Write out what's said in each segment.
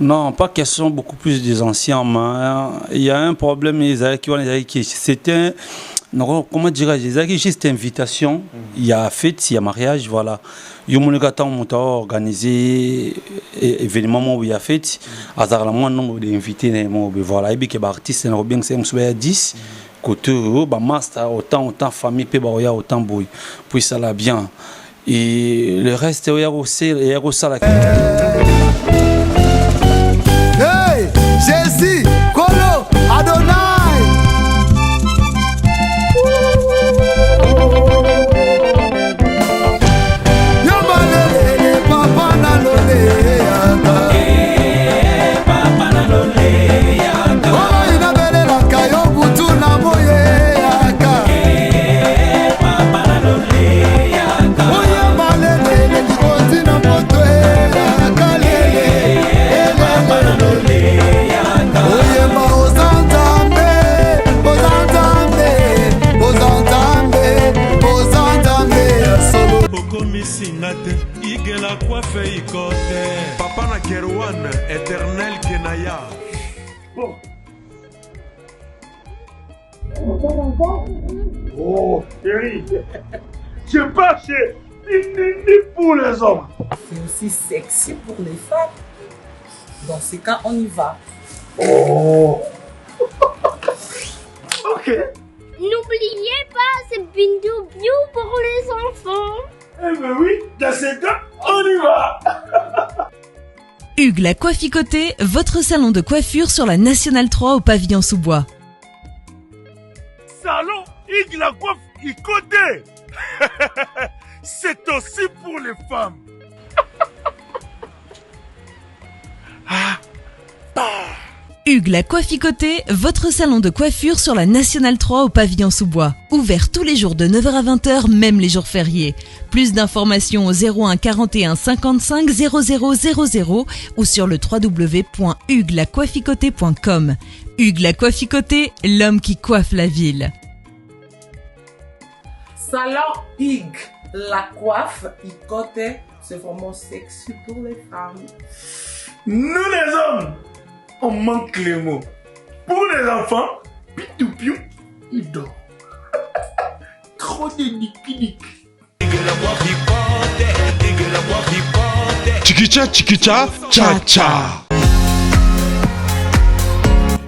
Non, pas question beaucoup plus des anciens, mais il y a un problème, c'était, comment dirais-je, juste invitation, il y a fête, il y a mariage, voilà. Il y a organisé événement où il y a fête, hasard la moins nombre d'invités, voilà, et puis que les artistes, bien c'est 10, côté master, autant famille, autant boy, puis ça l'a bien. Et le reste, il y a aussi la... Hey, Jésus, Kolo, Adonai. Yamalele, papa na lole yanda. Papa na lole yanda. Oh, inabele la kayo butu na moye yaka. Papa na lole yanda. Oh, yamalele, likoti na moto yaka lele. Papa na lole yanda. Oh, yema ozantambe, ozantambe, ozantambe, ozantambe solo. Boko misingate, igela coiffe ikote. Papa na Kerwan, éternel Kenaya. Bon. Oh, chérie, je pars chez Nini pour les hommes. C'est aussi sexy pour les femmes. Dans ces cas, on y va. Oh. Ok. N'oubliez pas, c'est Bindou Biou pour les enfants. Eh ben oui, dans ces cas, on y va. Hugues la Coifficoté, votre salon de coiffure sur la Nationale 3 au pavillon sous-bois. Salon Hugues la coiffe Icoté. C'est aussi pour les femmes. Hugues la Coifficoté, votre salon de coiffure sur la Nationale 3 au pavillon sous-bois. Ouvert tous les jours de 9h à 20h, même les jours fériés. Plus d'informations au 01 41 55 00 00 ou sur le www.huguelacoifficoté.com. Hugues la Coifficoté, l'homme qui coiffe la ville. Salon Hugues la coiffe Icoté, c'est vraiment sexy pour les femmes. Nous les hommes, on manque les mots. Pour les enfants, pitou-piou, il dort. Trop de nick-nick. Chikicha, chikicha, cha cha.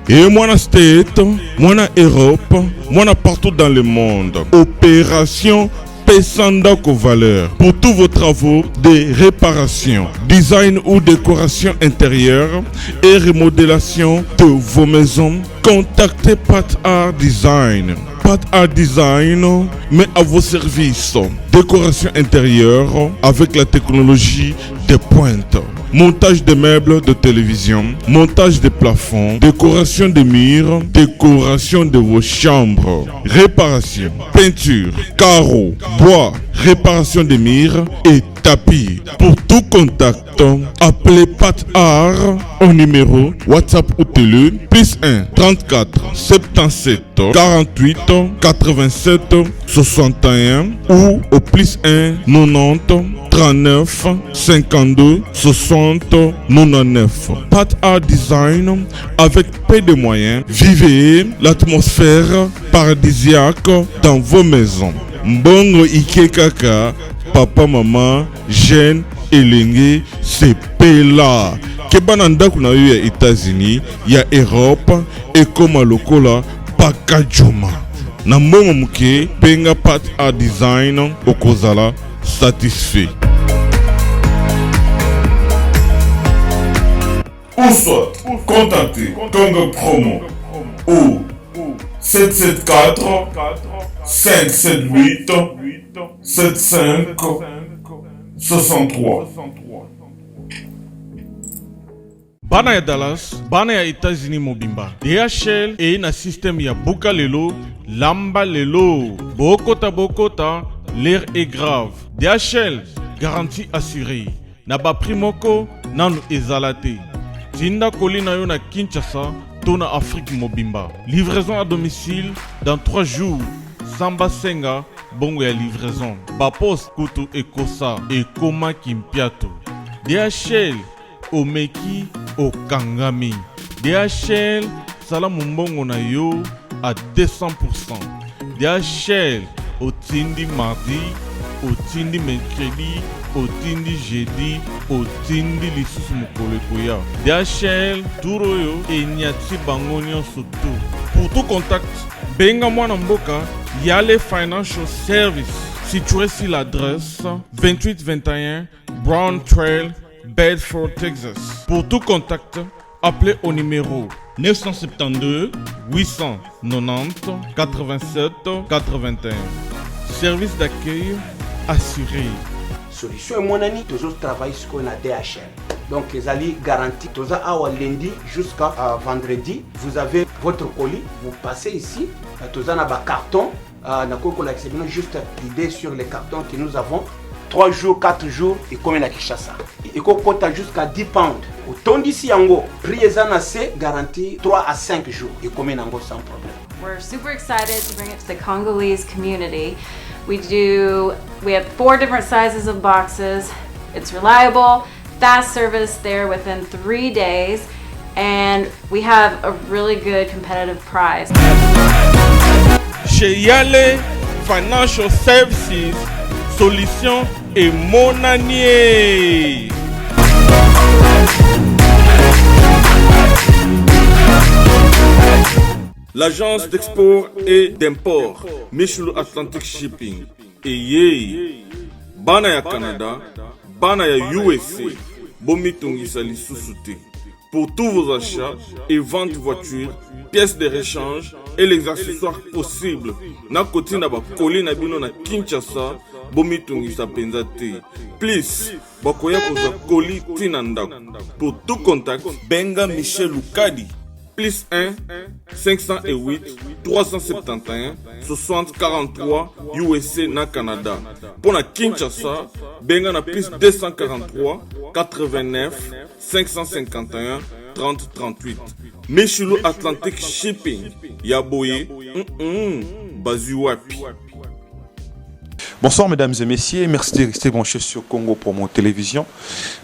Et moi State, moi Europe, moi partout dans le monde. Opération Pesandako Valeur. Pour tous vos travaux de réparation, design ou décoration intérieure et remodélation de vos maisons, contactez Pat Art Design. Pat Art Design met à vos services décoration intérieure avec la technologie de pointe. Montage de meubles de télévision, montage de plafonds, décoration des murs, décoration de vos chambres, réparation, peinture, carreaux, bois, réparation des murs et tapis. Pour tout contact, appelez Pat Art au numéro WhatsApp ou télé +1 34 77 48 87 61 ou au +1 90 39 52 60 99. Pat Art Design avec peu de moyens. Vivez l'atmosphère paradisiaque dans vos maisons. Mbongo Ike Kaka, papa, maman, jeune, elenge, c'est pela. Kebananda kuna ya États-Unis, ya Europe, et comme lokola pakajuma. Na mbongo muke, penga Pat Art Design, okozala satisfait. Ou soit contactez Congo Promo au 774 578 75 63. Bana ya Dallas, bana ya États-Unis mobimba. DHL et na système ya Buka lelo, lamba lelo. Bokota, l'air est grave. DHL, garantie assurée. Naba primoko, nanu ezalate. Tinda kolina yo na Kinshasa, tona Afrique mobimba. Livraison à domicile dans 3 jours. Samba Senga, bongo ya livraison. Bapos Kutu Ekosa et Koma Kimpiato. DHL, omeki okangami. DHL sala mumbongo na yo à 200%. DHL otindi mardi, otindi mercredi, otindi jeudi, otindi lisusu mokolo ekoya. DHL turo yo enyati bango nyonso tu. Pour tout contact, benga mwana mboka Yale Financial Service, situé sur l'adresse 2821 Brown Trail, Bedford, Texas. Pour tout contact, appelez au numéro 972 890 87 81. Service d'accueil assuré. Solution et mon ami, toujours travailler sur la DHL. Donc, les alliés garantis, tous à lundi jusqu'à vendredi, vous avez votre colis, vous passez ici, tous à un carton, juste l'idée sur les cartons que nous avons. 3 jours, 4 jours, et comme à Kinshasa. Et qu'on compte jusqu'à 10 pounds. Autant d'ici, Yango, prix est garanti 3 à 5 jours, et comme Yango sans problème. We're super excited to bring it to the Congolese community. We have 4 different sizes of boxes. It's reliable, fast service there within 3 days, and we have a really good competitive price. Chez Yale Financial Services, solution et monanier. L'agence d'export et d'import Michulu Atlantic Shipping et bana ya Canada, bana ya USA, bomitungisa lisusu te. Pour tous vos achats et ventes de voitures, pièces de rechange et les accessoires possibles, na koti na ba koli na bino na Kinshasa, bomitungisa penza te. Please, bakoya koza koli tina ndako. Pour tout contact, benga Michel Lukadi. Plus 1 508 371 60 43 USA na Canada. Pour la Kinshasa, benga na plus 243 89 551 30 38. Michulu Atlantic Shipping. Yaboye, Bazuapi. Bonsoir mesdames et messieurs, merci de rester branchés sur Congo Promo Télévision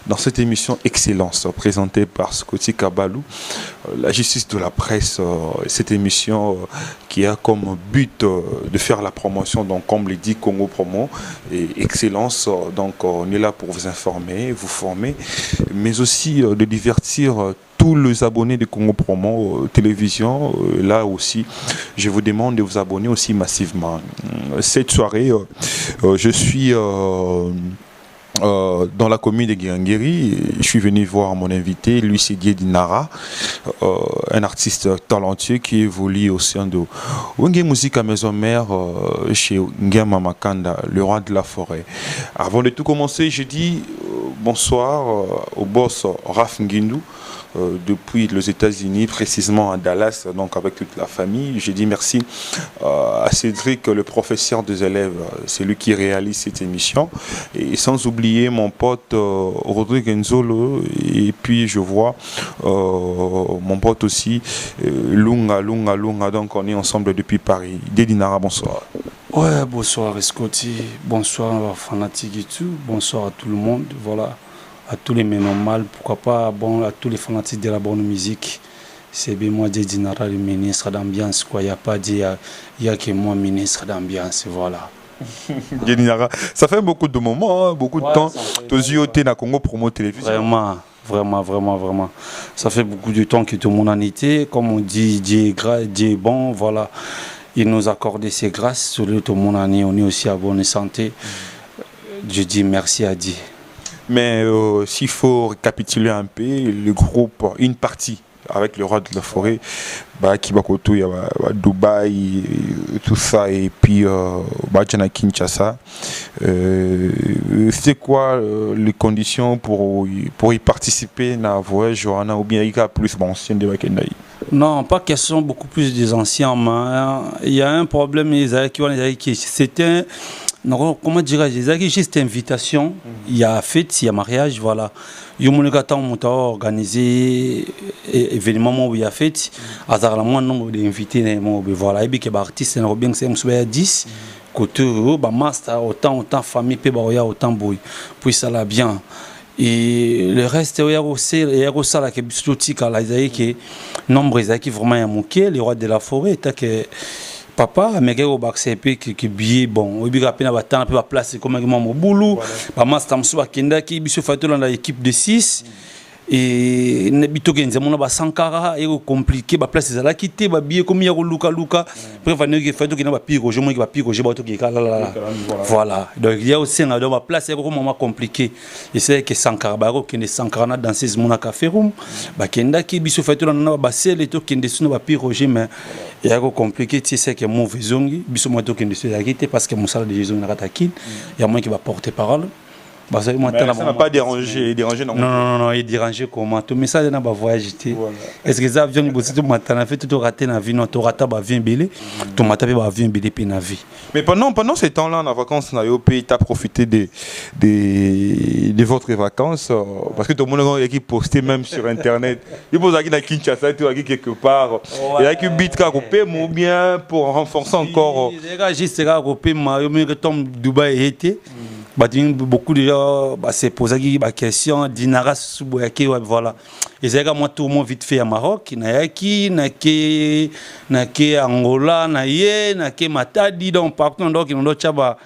dans cette émission Excellence présentée par Scotty Kabalou, la justice de la presse, cette émission qui a comme but de faire la promotion, donc comme le dit Congo Promo et Excellence, donc on est là pour vous informer, vous former, mais aussi de divertir tous les abonnés de Congo Promo Télévision. Là aussi, je vous demande de vous abonner aussi massivement. Cette soirée, je suis dans la commune de Guirangeri. Je suis venu voir mon invité, lui c'est Didier Dinara, un artiste talentueux qui évolue au sein de Wenge Musique à Maison Mère chez Ngema Makanda, le roi de la forêt. Avant de tout commencer, je dis bonsoir au boss Raf Ngindou. Depuis les États-Unis, précisément à Dallas, donc avec toute la famille. Je dis merci à Cédric, le professeur des élèves, c'est lui qui réalise cette émission. Et sans oublier mon pote Rodrigue Nzolo, et puis je vois mon pote aussi, Lunga, donc on est ensemble depuis Paris. Dédinara, bonsoir. Ouais, bonsoir Scotty, bonsoir Fanatique et tout, bonsoir à tout le monde, voilà. À tous les ménomales, pourquoi pas bon, à tous les fanatiques de la bonne musique. C'est bien moi, Dinara, le ministre d'ambiance. Il n'y a pas dit, il n'y a que moi, ministre d'ambiance. Voilà. Dinara, ça fait beaucoup de moments, hein, beaucoup de temps. Tu es na Congo Promo Télévision. Vraiment. Ça fait beaucoup de temps que tout le monde en était. Comme on dit, Dieu est bon, voilà. Il nous a accordé ses grâces. Sur tout le monde en est, on est aussi à bonne santé. Je dis merci à Dieu. Mais s'il faut récapituler un peu, le groupe, une partie avec le roi de la forêt, Kibakoto, il y a Dubaï, tout ça, et puis Badjana Kinshasa. C'est quoi les conditions pour y participer dans le voyage, ou bien il y a plus d'anciens de Wakendai? Non, pas question, beaucoup plus des anciens. Il y a un problème, c'était non, comment dirais-je, j'ai juste invitation, il y a fête, il y a mariage, voilà. Il y a organisé événement où il y a fête, hasard la moins nombre d'invités, voilà, et puis que les artistes sont bien 10, côté master, autant famille, autant boy, puis ça l'a bien. et le reste il y a aussi la que bistotique à la que nombre qui vraiment à moquer les rois de la forêt tant que papa mais au bac CP qui billet bon au biga pena batana pe ba place comme mon boulot ba master mso bakenda ki biso fato dans l'équipe de 6 et nebito genza mona ba sankara et compliqué ba place za la quitter ba billet comme ya luka prévenir que fato kina ba piro je moi ki ba piro je ba to ki kala voilà donc il y a aussi dans ba place comme moment compliqué et c'est que sankara ba ko kende sankara na danseuse mona café room ba kenda ki biso fato na ba sel to kende sino ba piro je mais il y a compliqué tu sais que mauvais zongi biso mo to kende sino la quitter parce que mon salle de Jésus na katakin il y a moi qui va porter parole. Bah, ça n'a pas dérangé non, il dérangeait comment tout mais ça n'a pas voyagé est-ce que ça avion bosser tout matin fait tout raté na vie non tout rata ba vient belé tout matin ba vient belé pe na vie mais pendant ces temps-là en vacances na yo pays t'as profité de votre vacances parce que tout le monde qui postait même sur internet il pose à Kinshasa tout quelque part il y a qui bit ka coupé ou bien pour renforcer encore les gars juste ka coupé ma yo me retombe Dubaï été beaucoup déjà c'est posé la question dinara suboyaki voilà et c'est moi tout le monde vite fait à Maroc nayaki nake Angola naye nake Matadi donc partout donc on doit chaba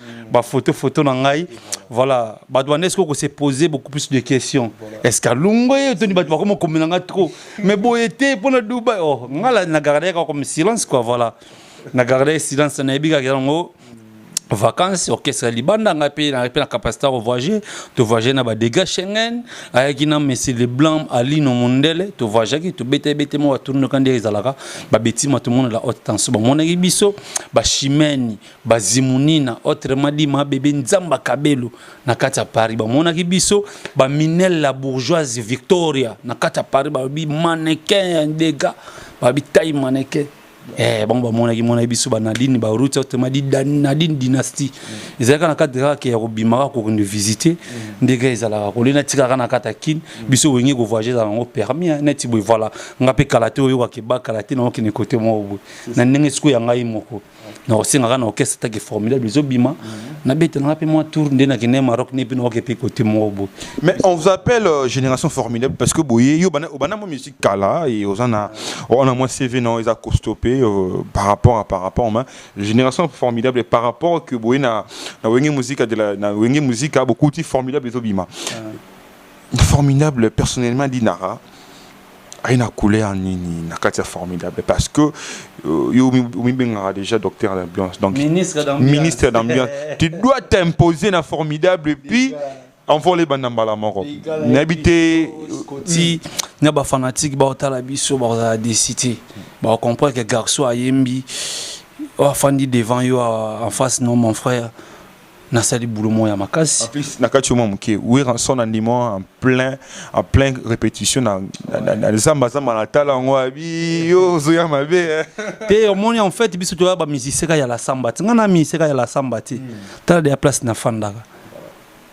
photo na ngai voilà est-ce qu'on s'est posé beaucoup plus de questions est-ce qu'à Lungwe tu dis comment comme trop mais bon été pour le Dubaï oh ngala na garder comme silence quoi voilà na garder silence na biga ngo vacances orchestre libanda ngapi na capacité de voyager na ba dégâts Schengen avec na monsieur le blanc ali no mondele to voyager ki to bete mo tourner quand des alaka ba betima tout monde la haute tension ba mona biso ba chimeni ba zimunina autrement dit ma bébé nzamba kabelo na kata Paris ba mona biso ba minel la bourgeoise Victoria na kata Paris ba bi mannequin dégâts ba bi taille mannequin bon ba mona biso ba Nadine ba route autrement dit Nadine dynastie ezalaka na cadre ka ya robimaka ko de visiter ndega ezalaka ko lena tikaka na kata kin biso wengi ko voyager dans le permis neti boy voilà ngape kalaté oyo ka ba kalaté na okine côté mo na ndenge siko ya ngai moko na osinga na orchestre qui formidable les obima na bete na pe moi tour ndena kine Maroc ne pe na okepe côté mo mais on vous appelle génération formidable parce que boye yo bana mo musique kala et on a moins CV non ils a costopé par rapport à génération formidable et par rapport que boye na wengi musique de la na wengi musique a beaucoup de formidable les obima formidable personnellement dinara a une couleur nini na katia formidable parce que yo mi déjà docteur d'ambiance donc ministre d'ambiance tu dois t'imposer na formidable et puis envoie les bandambala moko n'habiter si na ba fanatique ba otala biso ba décider ba comprendre que garçon ayembi o fandi devant yo en face non mon frère na sali boulot moya makasi en plus na kati mo mke oui son animaux en plein répétition na zamba na tala ngo abi yo zoya mabe te au monde en fait biso to ba musicien ya la samba ngana musicien ya la samba ti tala de place na fandaka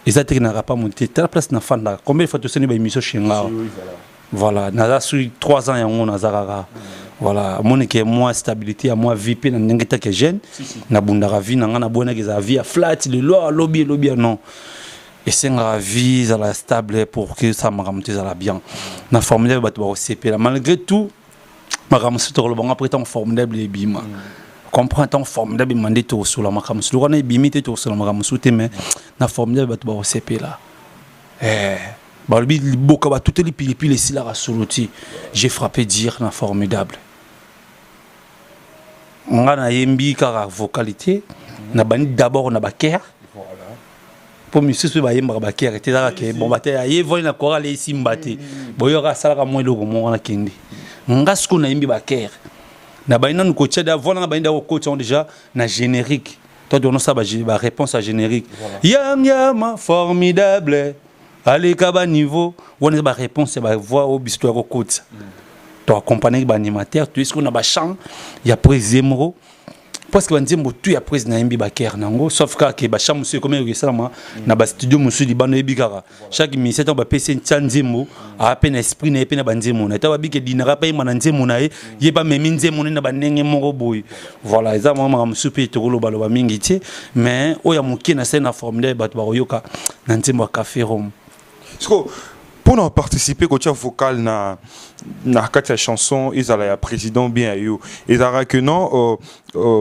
ezate na pas monter tala place na fandaka combien de fois to seni ba émission chinga voilà na sur 3 ans ya ngo na zakaka voilà mon que moi stabilité à moi VIP na ndengeta que jeune na bundara vie na ngana bona que za vie flat le lobby non et c'est nga vie à la stable pour que ça m'ramène à la bien na formidable ba to CP malgré tout makam sur le bon après tant formidable et bima comprend tant formidable mandé to sur la makam sur on est bimité to sur la makam souté mais na formidable ba to CP là balbi boka ba toutes les pili ici là rasoloti j'ai frappé dire na formidable on a yembi kara vocalité na bani d'abord na baker voilà pour monsieur ce ba yemba baker était là que bon baté aye voy na chorale ici mbate boyoka sala mo eloko mo na kindi ngasko na yembi baker na bani nan ko tchada vola na bani da ko tchon déjà na générique toi donne ça ba réponse à générique yama formidable allez kaba niveau on a ba réponse ba voix au bisto ko côte to accompagner ba animateur tu est-ce qu'on a ba chant il y a prézemro parce que banzembo tu ya président na yembi ba ker nango sauf que ba chant monsieur comme il salama na ba studio monsieur libano ebikara chaque ministère ba pc nzembo a peine esprit na peine banzembo na ta ba bike dinara pa imana nzembo na ye ba memi nzembo na ba ndenge moko boy voilà eza mama monsieur pe to lo baloba mingi ti mais oya mokie na scène formidable ba to ba yoka na nzembo café rom Pour nous participer au vocal na la chanson, ils allaient président bien yo. Ils allaient que non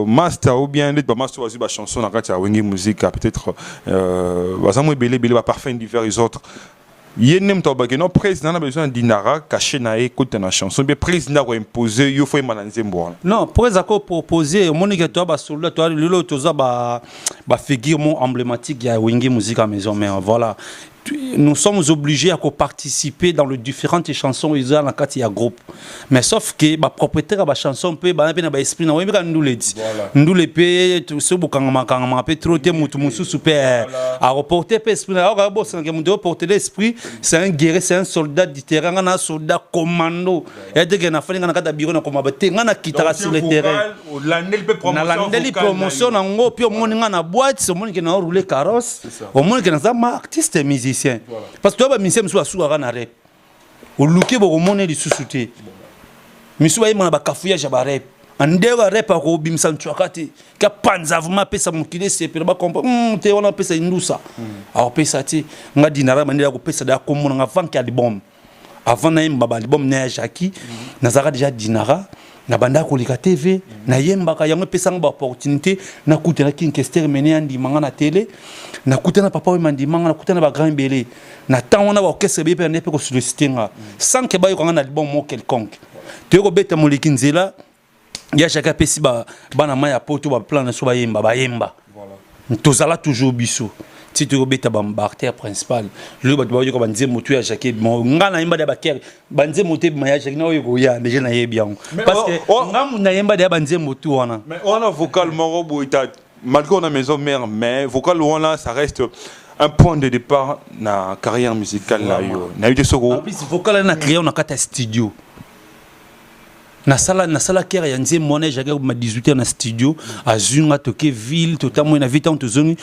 master ou bien les master was la chanson na katia wengi musique peut-être bazamwe belé va parfait divers les autres. Yenem to bageno président a besoin d'inara caché na écoute na chanson mais président va imposer yo faut malanze mbola. Non, président proposer monique to ba soldat to lelo toza ba figure mon emblématique ya wengi musique à maison mais voilà. Nous sommes obligés à participer dans les différentes chansons ils ont dans le groupe mais sauf que ba propriétaire ba chanson peut ba na esprit na wemika nduledi ndulepe ce bokanga kanga peut trotter mutu musu super à reporter esprit na ba bossa que mutu porter l'esprit c'est un guerrier c'est un soldat du terrain un soldat commando et de que na fani na kata biro na komaba te ngana kitara sur le terrain na landeli promotion na ngo puis omoni ngana boîte omoni que na rouler carrosse omoni que na za artiste musicien. Voilà. Parce que tu as mis ça sur la rap. Au look au monde de sous-souté. Monsieur aïe m'a bakafouillage à rap. En dehors rap à Robim Santuakati. Qu'à panzavuma pesa mon kile c'est pour pas comprendre. T'es on a pesa indousa. Alors pesa ti. On a dit nara mandela ko pesa da comme on avant qu'il y a des bombes. Avant na yemba ba album na Jackie. Nazara déjà dinara. Na banda ko lika TV na yemba ka yango pesa ngba opportunité na kutana kinkester mené andi manga na télé na kutana papa we mandi manga na kutana ba grand belé na tant on a orchestre be pe ne pe ko solliciter nga sans que ba yo nga na album mo quelconque te ko beta moliki nzela ya chaka pesi ba bana maya poto ba plan na so ba yemba voilà tozala toujours biso si tu obéis ba artère principal le ba ba yo ko banze moto ya Jacques mo ngana yemba da ba ker banze moto ya Jacques na yo ko ya déjà na yebian parce que ngamu na yemba da banze moto wana mais on a vocal moro boita malgré on a maison mère mais vocal là ça reste un point de départ na carrière musicale là yo na eu des soko en plus vocal na créé on a kata studio na sala kera ya nze mona Jacques ma 18 na studio azunga toke ville totalement na vite en tozongi.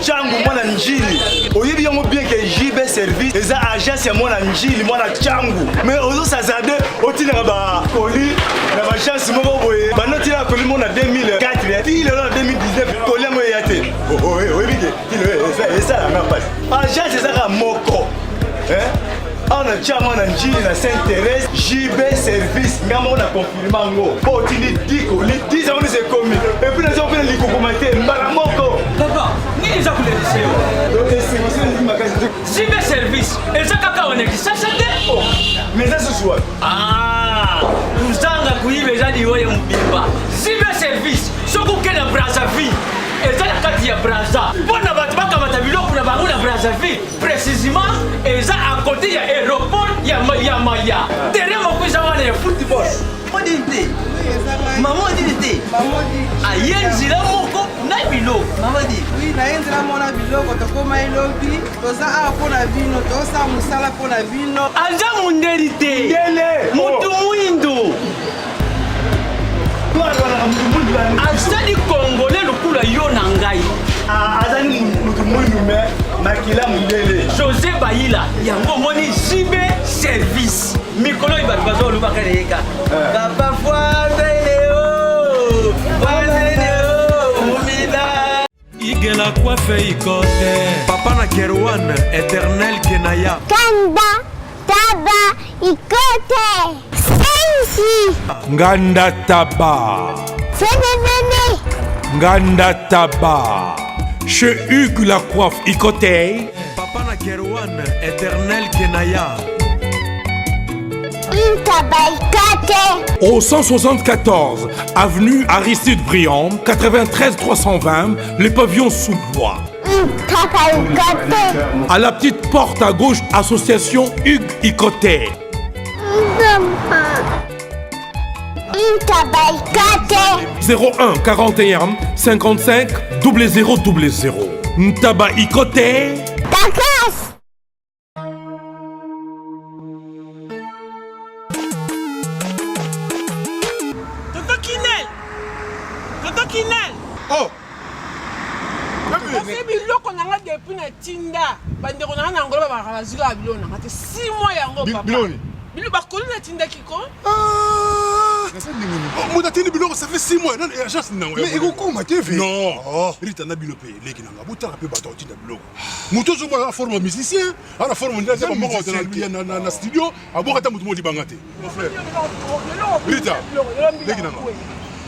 Changu mwana njili oyebi yango bien que JB service eza agence ya mwana njili mwana changu mais ozo sazade otina ba koli na ba chance moko boye banoti na koli mona 2004 il est là 2019 koli mo yate oyebi ke il ça la passe agence eza ka moko on a chama na njili na Saint-Thérèse JB service ngamo na confirmer ngo po tini diko li 10 ans c'est commis et puis les gens viennent li commenter mbala moko papa ni les akule deseo JB service eza kaka oneki sasa de mais ça ce soir uzanga kuibe jadi woye mbimba JB service soko kena Brazzaville eza la kati ya Brazza bona batu bakamata biloko na bango na Brazzaville précisément eza à côté ya aéroport ya Maya terrain moko eza wana ya football modinte maman dit ayenzila moko na biloko maman dit oui na yenzila mona biloko tokoma elobi toza a pona vino tosa musala pona vino anja munderite ngele mutu muindo azali congolais lokula yo na ngai azali mutu muindo me makila mundele José Baïla yango moni JB service mikolo ibatu bazo lubaka leka papa foireleo umida igela coiffe ikote papa na Kerwan éternel kenaya Kanda taba ikote sensi nganda taba senenene nganda taba chez Hugues la coiffe ikote papa na Kerwan éternel kenaya au 174 avenue Aristide Briand 93 320 les pavillons sous bois. À la petite porte à gauche association Hugues Ikoté. 01 41 55 0000 Ntaba Ikoté. Oh! C'est biloko nanga depuis na tinda bandeko nanga na ngolo ba bazika biloko nanga te 6 mois yango papa. Biloni. Bilo bakoli na tinda kiko. Mudatini biloko ça fait 6 mois non agence nango. Mais ekokoma te ve. Non. Rita na bilo pe leki nanga botala pe bato tinda biloko. Muto zo ba forme musicien, ala forme ndeza ba moko na studio, aboka ta mutu modi bangate. Mon frère. Rita. Leki nanga.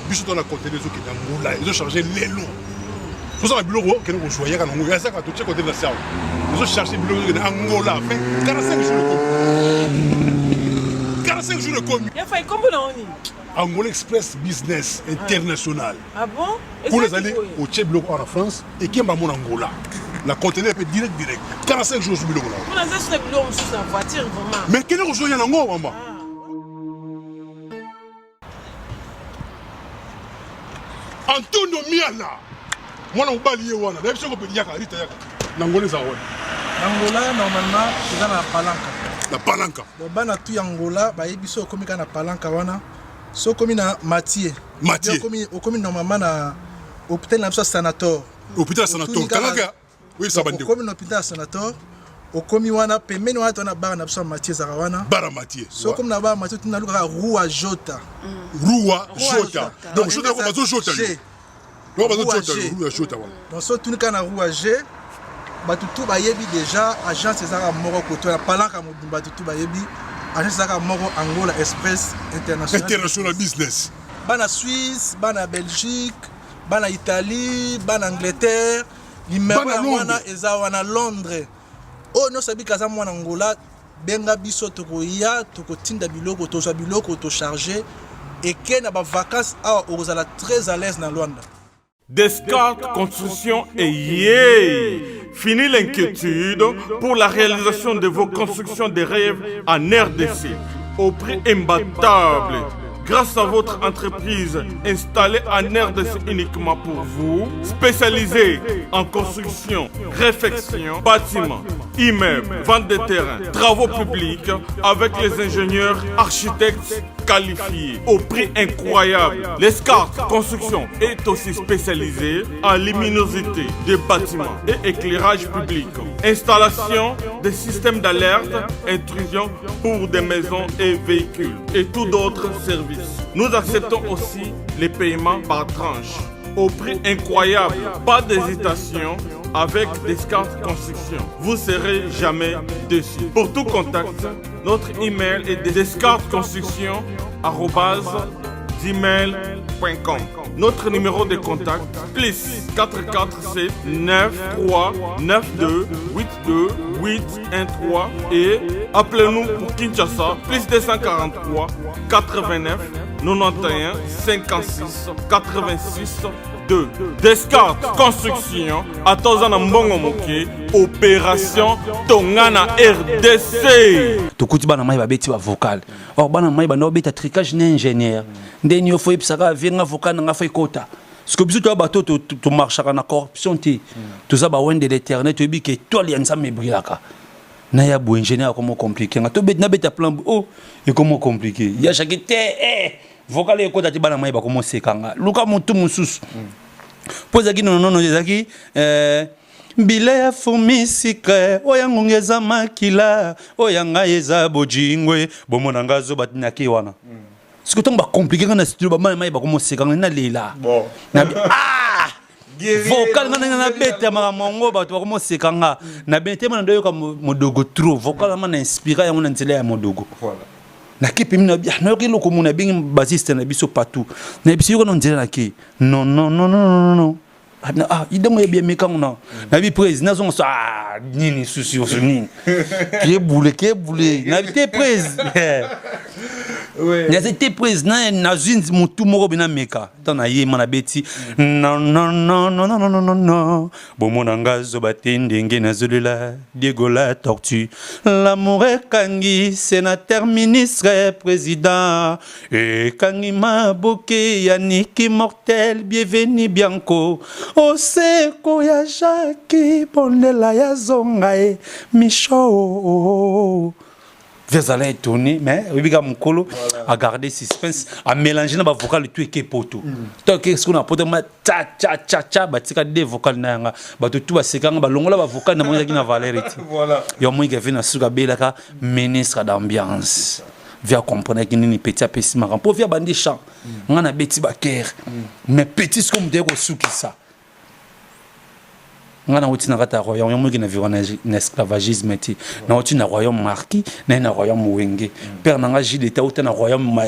Biso dans la conteneur zo ki nangula, ils ont chargé les lots. Faut ça biloko que nous joyer quand on yasa ka to check côté na salle. Ils ont cherché biloko na Angola, fait 45 jours de com. 45 jours de com. Ya fait combien d'années? Angola Express Business International. Ah bon? Pour les aller au Tchèque en France et qui est en Angola. La conteneur peut direct. 45 jours sur biloko là. On a ça sur biloko sur sa voiture vraiment. Mais quel est le jour y en a encore maman? Antonio Miana. Moi on bali wana. La biso ko pe yaka rita yaka. Nangola za wana. Angola normalement c'est dans la palanca. La palanca. Bon bana tu Angola ba yebiso komi kana palanca wana. So komi na Mathieu. Mathieu. Komi normalement na hôpital na sanator. Hôpital sanator. Kalaka. Oui ça bande. Komi na hôpital sanator. Okomi wana pembeni wana tona bara na biso Mathieu Zarawana. Bara Mathieu. So comme na bara Mathieu tuna luka Rua Jota. Rua Jota. Donc je dois pas Jota. Non pas Jota, Rua Jota wana. Donc so tuni kana Rua G. Batutu bayebi déjà agence ezaka moko koto na palanka mobimba batutu bayebi agence ezaka moko Angola Express International Business. Bana Suisse, bana Belgique, bana Italie, bana Angleterre, numéro wana eza wana Londres. Oh no sabi kaza mwana Angola benga biso tokoya tokotinda biloko tozwa biloko to charger et que na ba vacances a ozala très à l'aise na Luanda. Descartes Construction et yeah! Fini l'inquiétude pour la réalisation de vos constructions de rêves en RDC au prix imbattable. Grâce à votre entreprise installée en RDC uniquement pour vous, spécialisée en construction, réfection, bâtiments, immeubles, vente de terrains, travaux publics, avec les ingénieurs architectes qualifiés au prix incroyable. Descartes Construction est aussi spécialisée en luminosité des bâtiments et éclairage public, installation des systèmes d'alerte, intrusion pour des maisons et véhicules et tout d'autres services. Nous acceptons aussi les paiements par tranche au prix incroyable. Pas d'hésitation avec Descartes Construction. Vous serez jamais déçus. Pour tout contact, notre email est descartesconstruction@gmail.com. Notre numéro de contact plus 447 93 92 82 813 et appelez-nous pour Kinshasa plus 243 89 91 56 86 2. Descartes Construction à Tozana Mbongo Moké, opération Tongana RDC. Tokuti bana mai babeti ba vocal. Or bana mai bana obeta tricage na ingénieur. Ndeni yo foi pisaka venga vocal nga foi kota. Parce que biso to bato to marchaka na corruption ti. To za ba wende l'éternel to bi ke to alianza mebrilaka. Na ya bo ingénieur comment compliqué. Nga to bet na beta plan oh et comment compliqué. Ya chaque te vocal e kota ti bana mai ba comment sekanga. Luka mutu mususu. Poza ki non ezaki bile ya fumi sikre oyanga ngeza makila oyanga eza bojingwe bomona ngazo batina ki wana. Siko tonga ba compliqué kana studio ba mai ba comment sekanga na lela. Bon. Na vocal ngana na beta ma mongo ba to comment sekanga na bete mana ndoyo ka modogo trop vocal mana inspiré yango na nzela ya modogo. Voilà. Na kipi mina bia na yokelo ko mona bingi basiste na biso partout na biso ko nzela na ki non ah idemo ya bien mekango na bi président son ah nini souci au nini qui est boulé na bi président ouais na c'était président na zine mutu moko bina meka tana ye mana beti non bomona ngazo batendenge na zolela Diego la tortue l'amour est kangi sénateur ministre président et kangi maboke Yannick immortel bienvenue Bianco oseko ya Jacques Bondela ya zonga e Micho Vous allez étonner, mais Obiga Mukolo a gardé suspense, a mélangé les vocales tout et poto. Donc qu'est-ce qu'on a pour dire cha cha cha cha, bah c'est des vocales nanga, bah tout va séquer, bah longue la vocale n'a moins qu'une valeur. Voilà. Il y a moins qui vient à suga belaka ministre d'ambiance. Via comprendre qu'il n'y a petit petit marrant pour via bandi chant. On a petit baker, mais petit comme des ressources qui ça. On a aussi un royaume qui n'a un esclavagisme, na aussi un royaume marquis, na un royaume wenge. Père n'a pas d'État, un royaume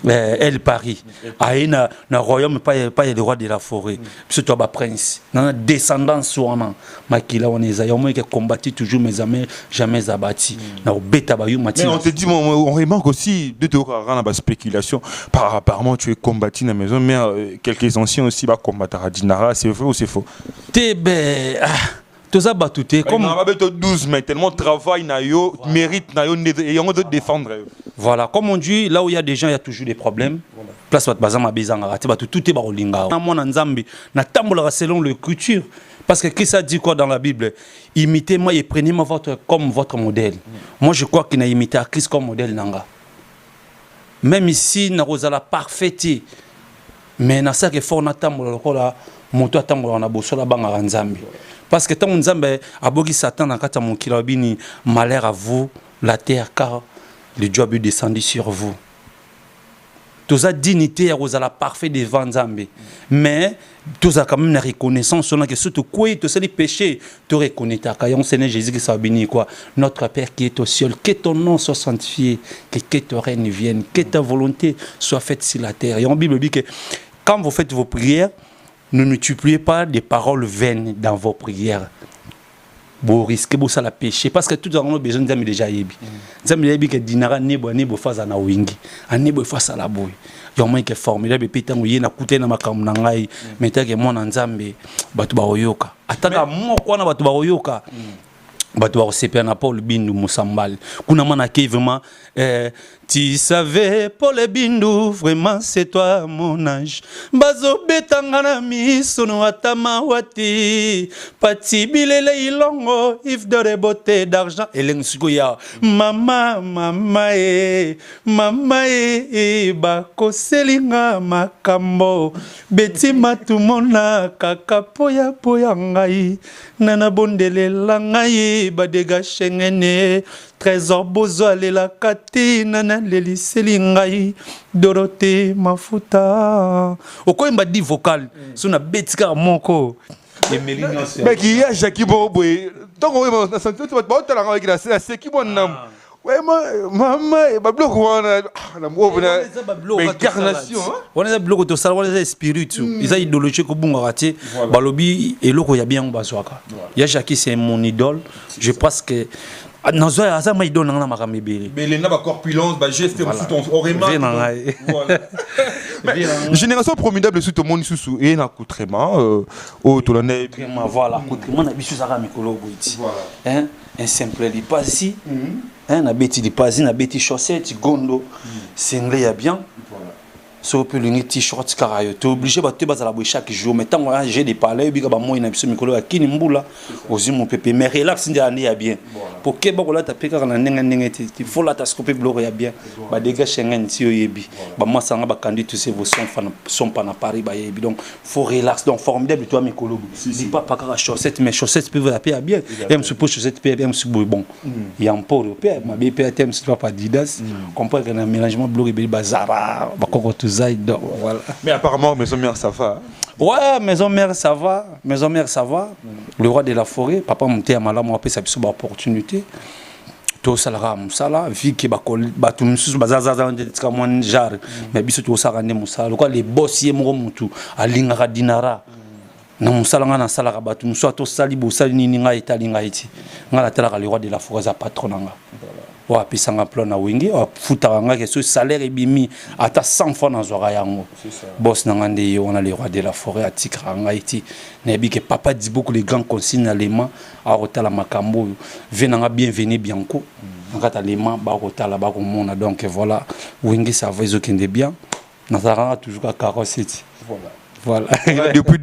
El Paris. Aïe un royaume pas le roi de la forêt. Puis toi prince. Na descendance souvent. Makila on est aïe qui combattu toujours mes amis jamais abattu. Na beta bayou mati. Mais on te dit on remarque aussi de la spéculation. Apparemment tu es combattu dans la maison, mais quelques anciens aussi va combattre à Dinara. C'est vrai ou c'est faux? Tout ça batouté comme 12 mais tellement travail nayo mérite nayo et on doit défendre. Voilà, comme on dit, là où il y a des gens, il y a toujours des problèmes. Place wat bazama bezanga, tout est barolinga. Na mona nzambi, na tambola selon le culture. Parce que qui ça dit quoi dans la Bible? Imitez-moi et prenez-moi comme votre modèle. Moi je crois qu'il a imité à Christ comme modèle nanga. Même ici, na rozala parfaite. Mais na ça que fort na tambola lokola moto atambola na bosola banga nzambi. Parce que tant nzambe abogi Satan na kata mokila bini malheur à vous la terre car le Dieu a descendu sur vous. Tous a dignité à rozala parfait devant nzambe. Mais tous a quand même la reconnaissance sur que surtout quoi tous les péchés te reconnaître car on Seigneur Jésus qui soit béni quoi. Notre Père qui est au ciel, que ton nom soit sanctifié, que ton règne vienne, que ta volonté soit faite sur la terre. Et en Bible dit que quand vous faites vos prières, ne multipliez pas des paroles vaines dans vos prières. Vous risquez de la péché. Parce que tout le monde a besoin de déjà yebi. Nous avons que dinara nebo nebo face à na wingi, nebo face à la boue. Il y a moins que formidable. Puis tant que na coûté na makam na ngai, mais tant que mon nzambe batu ba oyoka. Ataka mo kwa na batu ba oyoka. Batu ba sepia na Paul Bindu Musambal. Kuna mana ke vraiment tu savais Paul Bindu vraiment c'est toi mon ange. Bazo betanga na misono atama wati. Pati bilele ilongo if de beauté d'argent eleng sukoya. Mama ba koselinga makambo. Beti matumona kaka poya poya ngai. Nana bondele la ngai badega shengene. Trésor bozo la kati nana leli selingai Dorothée mafuta. Oko imba di vocal suna betika moko. Mais qui y a Jackie Boboé. Donc on va sentir tu vas te la avec la c'est qui bon nom. Ouais maman ba bloc on a la incarnation. On a bloc to sala on a spirituel. Ils a idéologie ko bunga raté balobi eloko ya bien bazwaka. Ya Jackie c'est mon idole. Je pense que Nazo ya za maido na makambe bele. Bele na ba corpulence ba geste sous ton orema. Génération formidable sous ton monde sous et na accoutrement au tolane voilà accoutrement na bisu zaka mikolo boiti. Hein un simple li pasi hein na beti li pasi na beti chaussette gondo single ya bien. So peut le t-shirt karayo tu obligé ba te bazala bo chaque jour mais tant j'ai des palais bika ba moi na biso mikolo ya kini mbula ozi mon pépé mais relax ndia andi ya bien pour que ba kola ta peka na nenga nenga ti faut la ta scope bloqué ya bien ba dégâts schengen ti yebi ba masanga ba candidat tous ces vos sont pas na Paris ba yebi donc faut relax donc formidable toi mikolo dis pas pas chaussette mais chaussette peut vous appeler bien même se pose chaussette peut même se bon il y a un port européen ma BPTM c'est pas Adidas comprendre que un mélangement bloqué bazara ba koko voilà. Mais apparemment, maison mère ça va. Ouais, maison mère ça va. Maison mère ça va. Le roi de la forêt, papa monté à Malam, on a appelé ça une opportunité. Tout ça là, musala, vie qui ba tout musu bazaza ndika mon jar. Mais biso tout ça rande musala. Le quoi les bossiers mo mutu alinga dinara. Na musala ngana sala ba tout musu to sali bo sali ni nga itali nga iti. Ngala tala le roi de la forêt za patronanga. Wa pisanga plan na wingi wa futanga que ce salaire ebimi ata 100 fois na zora yango boss na ngande on a le roi de la forêt à tikranga iti nebi que papa dit beaucoup les grands consignes allemand a rotala makambo venanga bienvenue bianco ngata lema ba rotala ba ko mona donc voilà wingi ça va ezokende bien na zara toujours ka carrosse iti voilà Voilà. Depuis,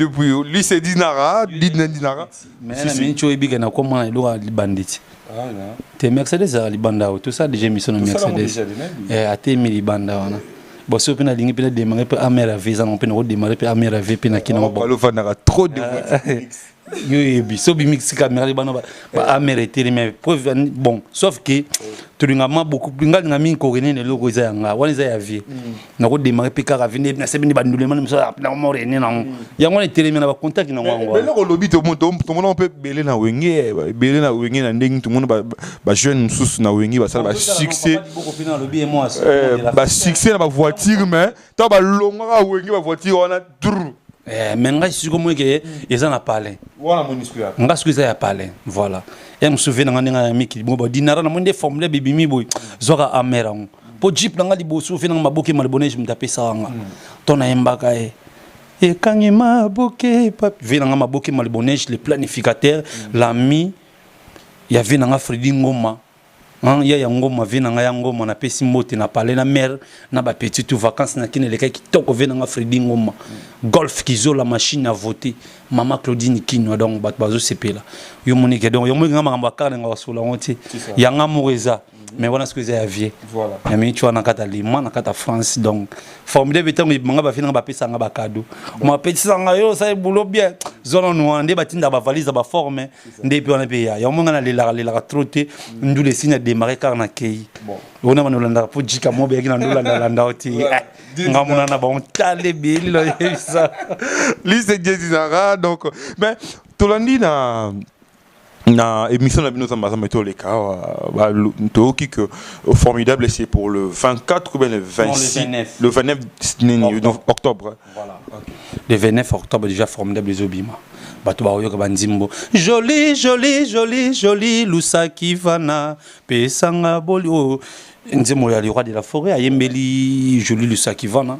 lui c'est Dinara, Dinara. Mais tu es bien à comment il doit les bandits. T'es Mercedes à Libanda, tout ça déjà mis sur le Mercedes. Et à tes mille banda. Bon, si on a ligne, peut démarrer pour Amera Visa, on peut démarrer pour Amera V, puis Nakina. Trop de so mix caméra mais bon sauf que tu n'as beaucoup plus ngami korené le logo za nga wani za ya vie na ko démarrer pe car venir na sebini bandule man so na mo rené na ya ngone télémé na ba contact na ngwa mais le lobby tout le monde peut belé na wenge na ndenge tout le monde ba jeune sous na wenge ba ça ba succès ba succès na ba voiture mais ta ba longa wenge ba voiture on a mais ngai si comme que ils en a parlé voilà mon histoire ngai ce que ça a parlé voilà et me souviens nga nga miki bo dinara na monde formule bibimi boy zoka amera po jeep nga libo souviens nga maboke malbonne je me taper ça nga tona embaka e kangi maboke papi vina nga maboke malbonne le planificateur l'ami ya vina nga Fredi Ngoma ya yango ma vina nga yango na pesi mote na parler na mère na ba petite vacances na kine le kai kitoko vina nga Fredi Ngoma golf kizo la machine à voter mama Claudine Kino donc bat bazo sepela yo monique donc yo monique nga ngamba kana nga sola onti yanga moreza mais voilà ce que j'ai avié voilà ya mi tu na kata lima na kata France donc formidable betango ibanga ba fina ba pesa nga ba cadeau ma petit sanga yo ça boulot bien zone noir ndé batinda ba valise ba forme ndé puis on a payé ya monga na lela trotter ndu les signes démarrer car na kei bon on a manolanda pour jika mo be na ndula landa oti ngamuna na ba on tale beli lo ça lui c'est Dinara donc mais tolandi na émission de nos ambassadeurs les cas que formidable c'est pour le 24 ou bien le 26 le 29 octobre voilà okay. Le 29 octobre déjà formidable les obima bato ba oyo banzimbo joli joli joli joli lusaki vana pesanga boli o nzemo ya le roi de la forêt ayembeli joli lusaki vana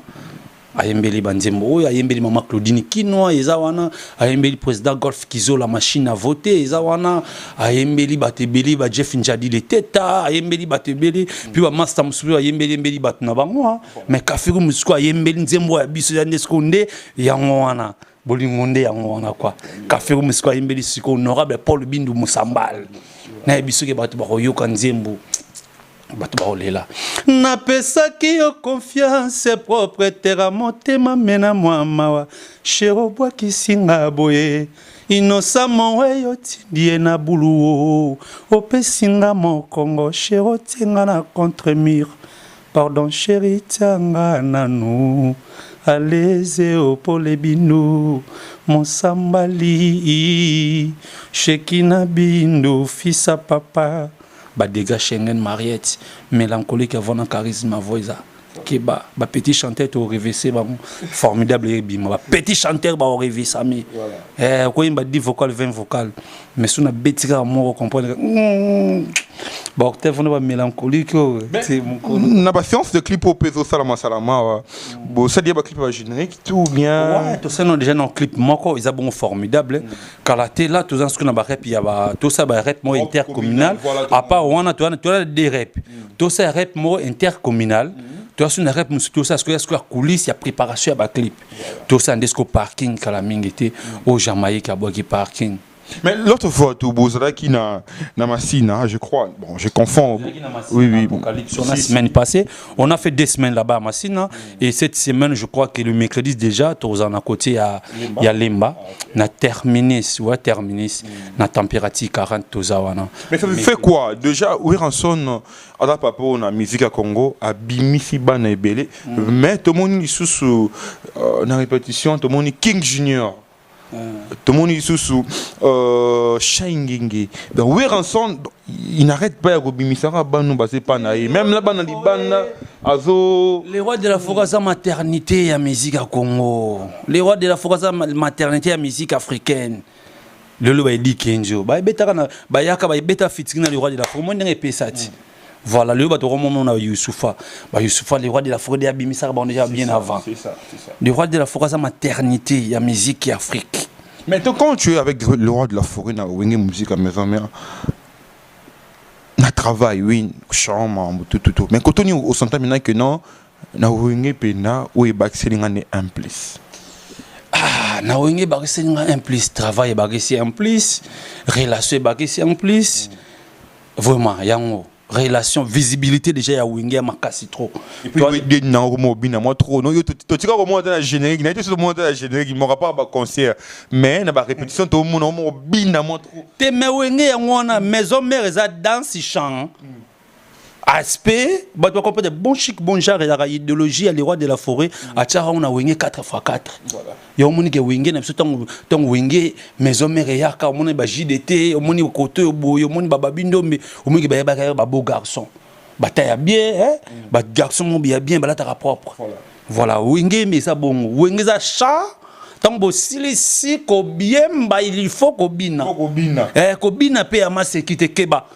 ayembeli banzembo ayembeli mama Claudine Kino ezawana ayembeli président golf kizo la machine à voter ezawana ayembeli batebeli ba Jeff Njadi le teta ayembeli batebeli puis ba master musubi ayembeli batuna bango mais kafiru musuko ayembeli nzembo ya biso ya neskonde yango wana bolingonde yango wana quoi kafiru musuko ayembeli siko honorable Paul Bindu Musambal na biso ke batu ba yoka nzembo bato baolela napesaki yo confiance propriétaire motema mena mwa mawa shero bwakisinga boye inosamo yo tindie na bulu opesinga mokongo shero tenga na contre mur pardon chéri tanga nanu aleze opole binu monsambali shekina bindu fisa papa Badega Schengen Mariette mélancolique avant un charisme voix Keba ba petit chanteur au réveillé formidable bima petit chanteur ba au réveillé sami ko imba 10 vocal 20 vocal mais suna betika mo comprendre ba octave on ba mélancolique c'est mon na ba science de clip au peso salama bo ça dit ba clip ba générique tout bien ouais tout ça non déjà non clip moko ils a bon formidable kalaté là tout ça ce qu'on a ba rap il y a ba tout ça ba rap mo intercommunal à part on a des rap tout ça rap mo intercommunal tu as une rap tout ça ce que la coulisse il y a préparation à clip tout ça ndesco parking kala mingité au Jamaïque à Bogi parking. Mais l'autre fois tu bosera qui na Massina je crois bon je confonds oui bon la semaine passée on a fait 2 semaines là-bas à Massina et cette semaine je crois que le mercredi déjà tous en à côté il y a Lemba na terminus na température 40 tozawana. Mais ça fait quoi déjà Wiranson ada papa on a musique à Congo à bimisi bana ebele mais tout le monde sous na répétition tout le monde King Junior tout le monde est sous Shinging. Donc Wiranson il n'arrête pas à Robimisara Banou basé pas même là bana libanda azo les rois de la forêt maternité à musique à Congo les rois de la forêt maternité à musique africaine le lo ba di Kenjo ba beta na ba yaka ba beta fitina les rois de la forêt mon pesati voilà le bateau on a Youssoufa les rois de la forêt d'Abimissa bon déjà bien avant c'est ça les rois de la forêt maternité il y a musique et Afrique. Mais quand tu es avec le roi de la forêt na wenge musique à maison mère na travail oui chambre tout mais quand on est au centre maintenant que non na wenge pena ou e back selling en plus na wenge bagisi un plus travail bagisi un plus relation bagisi un plus vraiment yango relation visibilité déjà ya wenge ya makasi trop et puis de na mobina moi trop non yo to tika ko monter la générique na to monter la générique mon rapport ba concert mais na ba répétition to mobina moi trop te me wenge yango na maison mère eza danse chant aspect bah tu comprends bon chic bon genre la idéologie à les rois de la forêt à tchara on a wingé 4x4 voilà yo moni ke wingé na ton wingé maison mère ya ka moni ba JDT o moni côté o moni baba bindombe o moni ke ba beau garçon ba ta bien hein ba garçon mon bien ba la ta propre voilà wingé mais ça bon wingé ça chat tant bo si ko bien ba il faut ko bina ko bina pe ama sécurité keba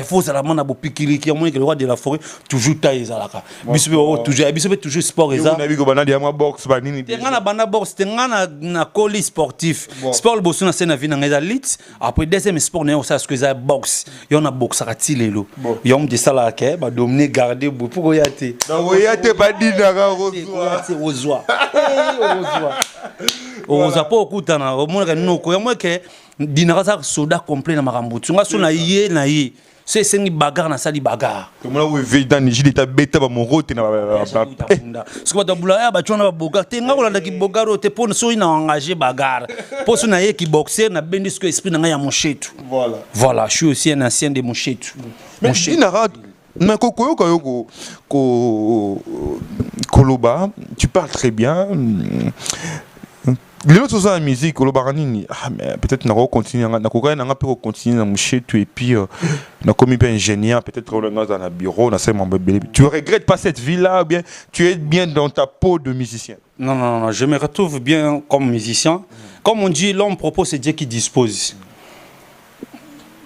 faut ça la mona bo pikiri qui le roi de la forêt toujours taille ezalaka biso toujours sport eza na biko bana dia ma box ba nini ngana bana box ngana na colis sportif sport bosso na sena vina ngeza lit après deuxième sport na ça ce que ça box yo na box akati lelo yo me de sala ke ba dominer garder bo pour yate na yate ba dina ka rozwa oza po okutana omona noko ya mweke dinara za soda complet na makambo tunga so na ye c'est sengi bagarre na sali bagarre comme là où dans ni jide ta beta ba morote na ce que ba ya ba tuna ba boga te nga kolanda ki bogaro te pona so ina engager bagarre po so na ye ki boxer na bendi ce que esprit na nga ya monchetu voilà je suis aussi un ancien de monchetu mais dinara mais ko Koloba tu parles très bien. Les autres la musique, peut-être qu'on continue, on continuer à moucher et puis on a commis un ingénieur, peut-être on est dans un bureau, on a tu regrettes pas cette vie-là, ou bien tu es bien dans ta peau de musicien? Non, je me retrouve bien comme musicien. Comme on dit, l'homme propose, c'est Dieu qui dispose.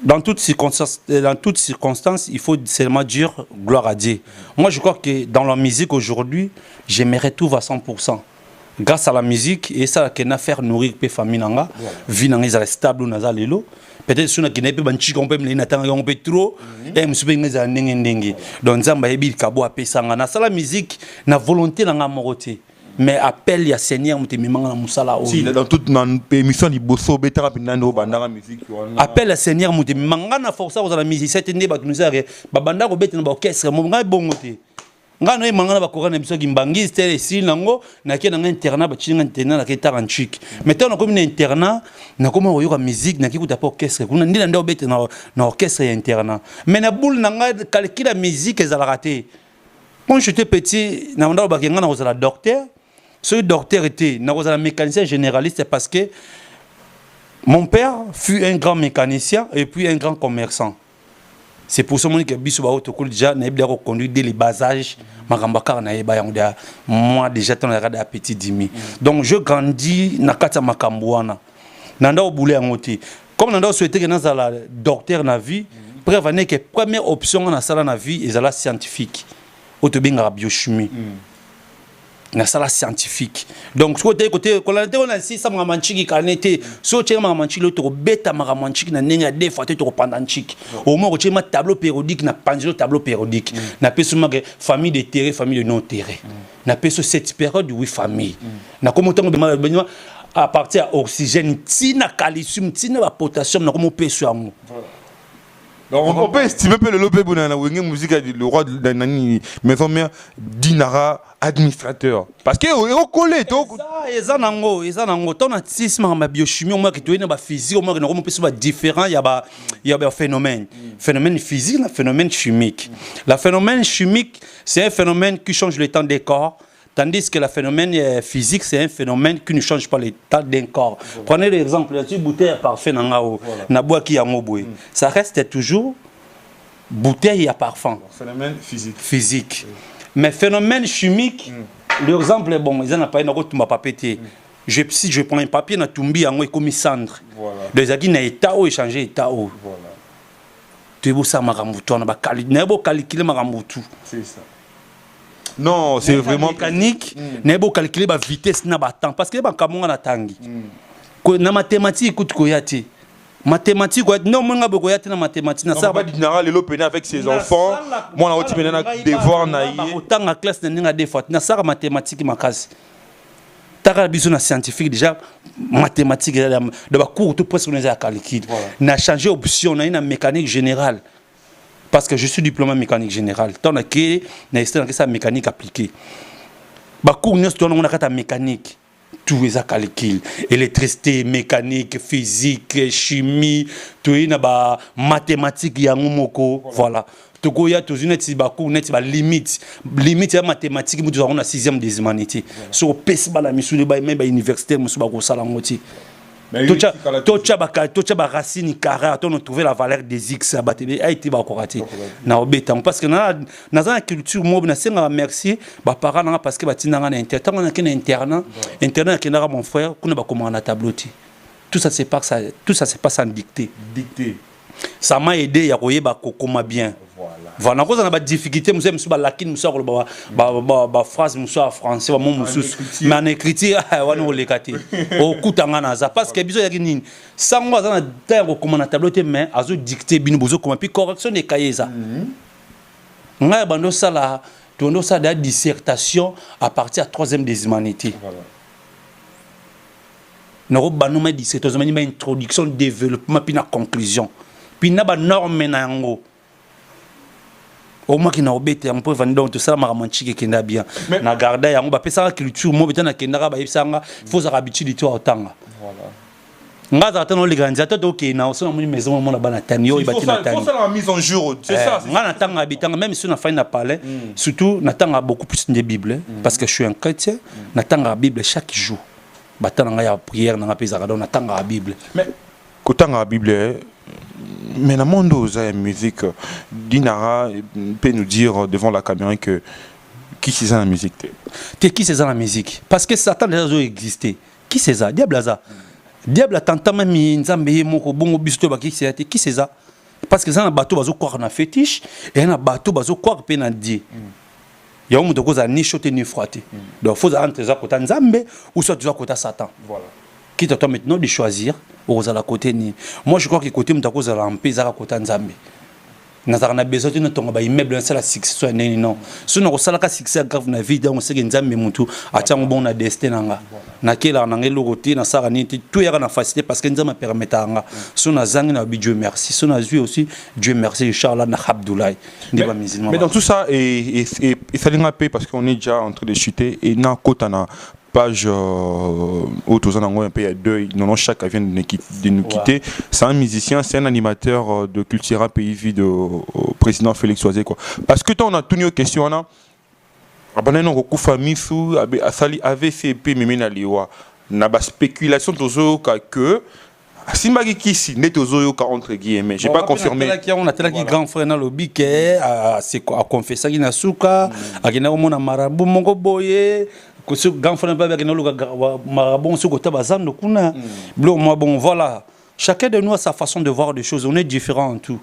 Dans toutes circonstances, il faut seulement dire gloire à Dieu. Moi, je crois que dans la musique aujourd'hui, je me retrouve à 100%. Grâce à la musique et ça qui n'a faire nourrir pe famille nanga vie nanga stable naza lelo peut-être suna qui n'a pe banchi on peut me n'attendre on peut trop et me souvenir neza ndenge donc zamba yebi kabo apesanga na sala musique na volonté nanga moroté mais appel ya Seigneur mutemimanga na musala o si dans toute émission di bosso betara pinando bandanga musique appel ya Seigneur mutemimanga na force aux la musique c'est ndé ba tunusare ba banda ko betena ba orchestre mo ngai bongote ngano e mangana bakora na biso kimbangi style si nango na ke na internat ba chinga internat na ke taranchik mais tant comme na internat na comme oyoka musique na ki kuta pa orchestre kuna ndila ndo bete na orchestre ya internat mais na boule na nga calcul la musique ezala raté quand j'étais petit na ndo ba kenga na kozala docteur ce docteur était na kozala mécanicien généraliste parce que mon père fut un grand mécanicien et puis un grand commerçant. C'est pour ça que biso ba otokol déjà na ebla ko conduire dès les bas âges makambaka na eba yango moi déjà ton regard à petit dimi donc je grandis na kata makambo wana nanda obule yangote comme nanda souhaiter que na la docteur na vie prévenir que première option na sala na vie ezala scientifique otobenga biochimie na sala scientifique donc côté on a si ça mamanchiki kanete so tchema mamanchiki l'autre beta mamanchiki na nenga des fois te pandanchiki au moins tchema tableau périodique na panzilo tableau périodique na peso mag famille de terre famille de non terre na peso cette période oui famille na comme temps à partir à oxygène tina calcium tina potassium na comme peso amu donc on peut estimer que le lopé bonana wenge musique le roi de la maison mère dinara administrateur parce que on collé to eza nango ton artiste ma biochimie moi qui toyena ba physique moi que on peut pas différent il y a ba phénomène physique et phénomène chimique la phénomène chimique c'est un phénomène qui change le temps des corps. Tandis que le phénomène physique, c'est un phénomène qui ne change pas l'état d'un corps. Prenez l'exemple, la bouteille parfum, ça reste toujours bouteille à parfum. Phénomène physique. Mais phénomène chimique, l'exemple est bon, ils n'ont pas une papier. Si je prends un papier, na tumbi en comme cendre. Les agis na état ou échanger état ou. Tu es beau ça maramoutou, on a calculé maramoutou. C'est ça. Non, c'est vraiment mécanique. N'est pas calculer la vitesse na battant parce que les bancamonga na tangi. Na mathématique écoute koyate. Mathématique non moi ngabo koyate na mathématique na ça ba dinara lelo pena avec ses enfants. Moi na oti pena na devoir na yi. Autant en classe na ninga des fois na ça mathématique makasi. Tara biso na scientifique déjà mathématique de ba cours tout presque on est à calcul. Na changé option na mécanique générale. Parce que je suis diplômé en mécanique générale. Tant que na ça mécanique appliquée. Ba cours on a mécanique. Tout est à calcul, électricité, mécanique, physique, chimie, tout est na mathématiques yangomoko, voilà. Tout il y a toujours net limite ya mathématiques nous avons la 6e des humanités. So pèse ba la mission ba même ba université musu ba ko sala ngoti. Tocha ba racine carré on trouver la valeur des x ba te a été ba ko raté. Na obeta parce que na za culture mo na senga merci ba parents na parce que ba tinanga na internet na kena internet kena mon frère kuna ba comment na tableau tout ça c'est pas ça tout ça c'est pas sans dicter ça m'a aidé à koyeba kokoma bien voilà cause on a ba difficulté musu musu ba lakini musu ba phrase musu en français ba mon musu mais en écriture wana o lekati o kutanga na za parce que biso ya nini sango za na tango kokoma na tableau te mais azo dicter bino bozo koma puis correction de cahier ça nga bando sala tondo ça de dissertation à partir à 3e des humanités no banu ma dissertation ma introduction développement puis na conclusion puis na ba norme na yango au moins qui na obete un peu vendre tout ça maramanchike qui na bien na garda yango ba pesa culture mo betana kendaka ba yebsanga faut avoir habitude to otanga voilà ngaza tano les grands ato to ke na oso na maison mo na bana tanio ibati na tanio faut faire la mise en jour c'est ça ngana tanga bitanga même si on a fait na parler surtout na tanga beaucoup plus de bible parce que je suis un chrétien na tanga bible chaque jour batana nga ya prière na pesa ka na tanga la bible mais kotanga la bible mais dans le monde où la musique, Dinara peut nous dire devant la caméra que qui c'est ça la musique? Qui c'est ça la musique? Parce que Satan déjà existé. Qui c'est ça? Diable ça. Diable attend même Nzambe moko bongo bisto ba qui c'est ça? Parce que ça na bateau bazo croire na fétiche et na bateau bazo croire pe na Dieu. Il y a un monde cause ni choter ni frotter. Donc faut entrer ça côté Nzambe ou soit côté Satan. Voilà. Qui t'attend maintenant de choisir aux à la côté ni moi je crois que côté m'tako za ramper za côté Nzambe na besoin de ton ba immeuble ça la succès non sinon ça la succès grave na vie on sait que Nzambe mutu atanga bon na destin nanga na kela na ngelo côté na sara ni tout ya na facilité parce que Nzambe permettre nga so na zangi na Dieu merci so na Dieu aussi Dieu merci Inch'Allah na Abdoulaye ndeba musulman mais dans tout ça et ça linga paix parce qu'on est déjà en train de chuter et na kota na page autour un peu à deux non chaque vient de nous quitter c'est un musicien c'est un animateur de Cultura Pays Vie de président Félix Oisé quoi parce que on a toutes nos questions là abana no ko famille sous asali AVCP memena liwa na ba spéculation tozo que Simbagi kisi netozo yoka entre guillemets j'ai pas confirmé on a tela qui grand frère na lobby que a confessé qui na suka akina mona marabu mongo boye que ce grand frère ba akina luka marabu suko tabazando kuna bon voilà chacun de nous a sa façon de voir les choses on est différents en tout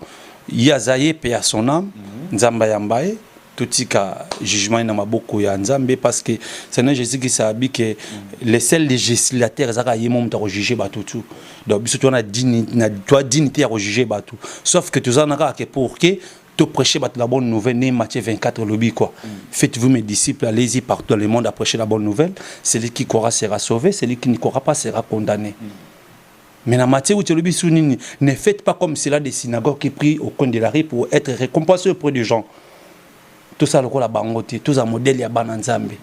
yazaye paix à son âme nzamba yambaye totika jugement na maboko ya Nzambe parce que c'est Jésus qui s'habille que les seuls législateurs zaka yemo mta juger batutu donc biso tu na dignité à juger batu sauf que tu en as que pour que te prêcher la bonne nouvelle né Matthieu 24 lobby quoi faites-vous mes disciples allez-y partout dans le monde à prêcher la bonne nouvelle celui qui croira sera sauvé celui qui ne croira pas sera condamné. Mais dans Matthieu où tu le dis ne faites pas comme cela des synagogues qui prient au coin de la rue pour être récompensés auprès des gens. Tout ça le la bangote tout ça modèle ya bananzambe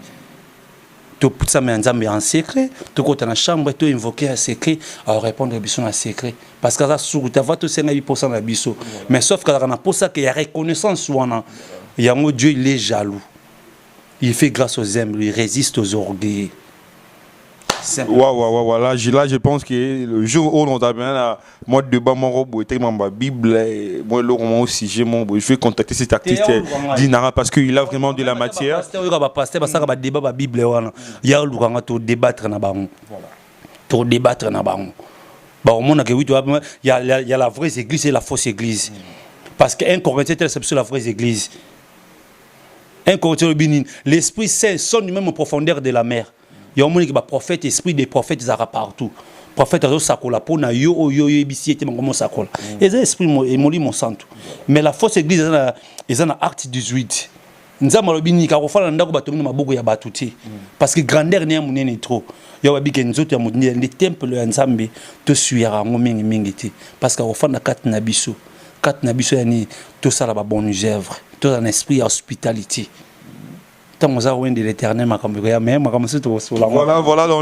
tout ça mais nzambe en secret tout côté dans chambre tout invoquer en secret à répondre biso en secret parce que ça sur ta va tout 58% la biso mais sauf que dans pour ça qu'il y a reconnaissance wana yango Dieu il est jaloux il fait grâce aux humbles il résiste aux orgueilleux. Waouh, là je pense que le jour où on a bien la mode de mon robot et ma Bible, moi le roman aussi, je vais contacter cet artiste Dinara parce qu'il a vraiment de la matière. Il y a le to débattre na bango. Pour débattre na bango. Bon, mon il y a la vraie église et la fausse église. Parce qu'un Corinthien c'est sur la vraie église. Un Corinthien l'Esprit Saint sonne même en profondeur de la mer. Il y a un monde qui va prophète, esprit des prophètes, ils sont partout. Prophète, ils sont pour na yo ebisi était mon sakola. Et ça esprit et mon santo. Mais la fausse église ils ont acte 18. nzambe alobi nika kofala ndako batongi maboko ya bato te parce que grandeur ne ya monene trop ya babike nzoto ya moto le temple ya nzambe tosuira yango mingi te parce que kofanda kati na biso yani tosala ba bonne œuvre to un esprit hospitalité. Voilà, on